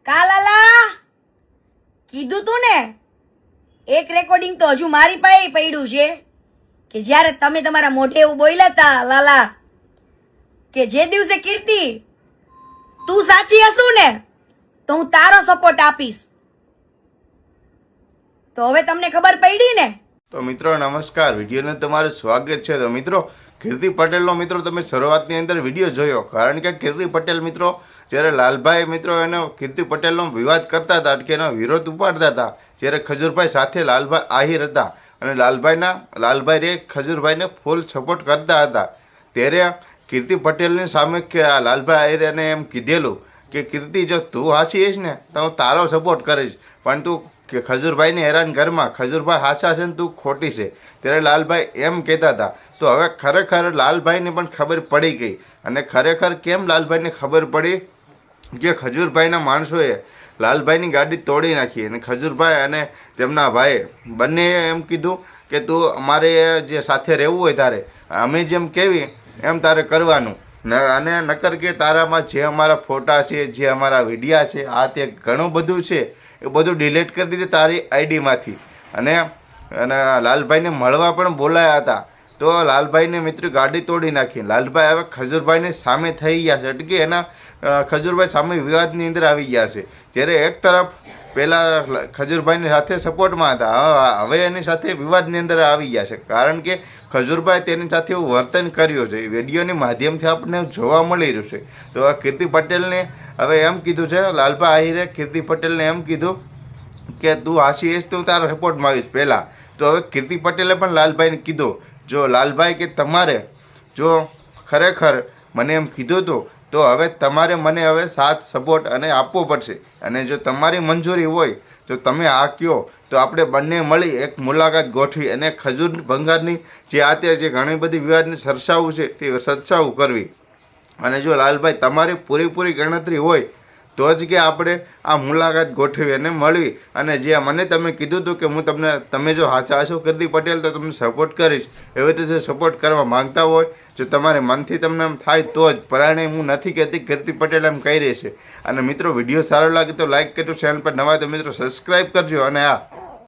કાલાલા કીધું તું ને, એક રેકોર્ડિંગ તો હજુ મારી પાસે પડ્યું છે કે જ્યારે તમે તમારા મોઢે એવું બોલ્યા હતા લાલા કે જે દિવસે કીર્તિ તું સાચી હશું ને તો હું તારો સપોર્ટ આપીશ. તો હવે તમને ખબર પડી ને. તો મિત્રો નમસ્કાર, વિડીયોને તમારું સ્વાગત છે. તો મિત્રો કીર્તિ પટેલનો મિત્રો તમે શરૂઆતની અંદર વિડીયો જોયો, કારણ કે કીર્તિ પટેલ મિત્રો જ્યારે લાલભાઈ મિત્રો એનો કીર્તિ પટેલનો વિવાદ કરતા હતા કે એનો વિરોધ ઉપાડતા હતા, જ્યારે ખજૂરભાઈ સાથે લાલભાઈ આહિર હતા અને લાલભાઈ ખજૂરભાઈને ફૂલ સપોર્ટ કરતા હતા, ત્યારે કીર્તિ પટેલની સામે લાલભાઈ આહિરે એને એમ કીધેલું કે કીર્તિ જો તું હાસી હશ ને તો હું તારો સપોર્ટ કરીશ, પણ તું કે ખજૂરભાઈને હેરાન ઘરમાં ખજૂરભાઈ હાચા છે ને તું ખોટી છે. ત્યારે લાલભાઈ એમ કહેતા હતા. તો હવે ખરેખર લાલભાઈને પણ ખબર પડી ગઈ, અને ખરેખર કેમ લાલભાઈને ખબર પડી કે ખજૂરભાઈના માણસોએ લાલભાઈની ગાડી તોડી નાખી, અને ખજૂરભાઈ અને તેમના ભાઈ બંનેએ એમ કીધું કે તું અમારે જે સાથે રહેવું હોય તારે અમે જેમ કહેવી એમ તારે કરવાનું, અને નકર કે તારામાં જે અમારા ફોટા છે, જે અમારા વિડીયા છે, આ તે ઘણું બધું છે એ બધું ડિલીટ કરી દીધું તારી આઈડીમાંથી. અને લાલભાઈને મળવા પણ બોલાયા હતા, તો લાલભાઈને મિત્રો ગાડી તોડી નાખી. લાલભાઈ હવે ખજૂરભાઈની સામે થઈ ગયા છે, એટલે કે એના ખજૂરભાઈ સામે વિવાદની અંદર આવી ગયા છે. જ્યારે એક તરફ પહેલાં ખજૂરભાઈની સાથે સપોર્ટમાં હતા, હવે એની સાથે વિવાદની અંદર આવી ગયા છે, કારણ કે ખજૂરભાઈ તેની સાથે એવું વર્તન કર્યું છે. વિડીયોની માધ્યમથી આપણને જોવા મળી રહ્યું છે. તો આ કીર્તિ પટેલને હવે એમ કીધું છે, લાલભાઈ આહિરે કીર્તિ પટેલને એમ કીધું કે તું હાસી એસ તો હું તારા સપોર્ટમાં આવીશ પહેલાં. તો હવે કીર્તિ પટેલે પણ લાલભાઈને કીધું, જો લાલભાઈ કે તમારે જો ખરેખર મને એમ કીધું હતું તો હવે તમારે મને હવે સાથ સપોર્ટ અને આપવો પડશે, અને જો તમારી મંજૂરી હોય તો તમે આ કહો તો આપણે બંને મળી એક મુલાકાત ગોઠવી અને ખજૂર ભંગારની જે આ તે જે ઘણી બધી વિવાદને સરસાવું છે તે સરસાવું કરવી. અને જો લાલભાઈ તમારી પૂરેપૂરી ગણતરી હોય તો જ કે આપણે આ મુલાકાત ગોઠવી અને મળવી, અને જે મને તમે કીધું હતું કે હું તમે જો હાચા હશો કીર્તિ પટેલ તો તમને સપોર્ટ કરીશ, એવી રીતે સપોર્ટ કરવા માંગતા હોય, જો તમારે મનથી તમને એમ થાય તો જ, પરાણે હું નથી કહેતી, કીર્તિ પટેલ એમ કહી રહી છે. અને મિત્રો વિડીયો સારો લાગે તો લાઇક કરજો, ચેનલ પર નવા તો મિત્રો સબસ્ક્રાઈબ કરજો, અને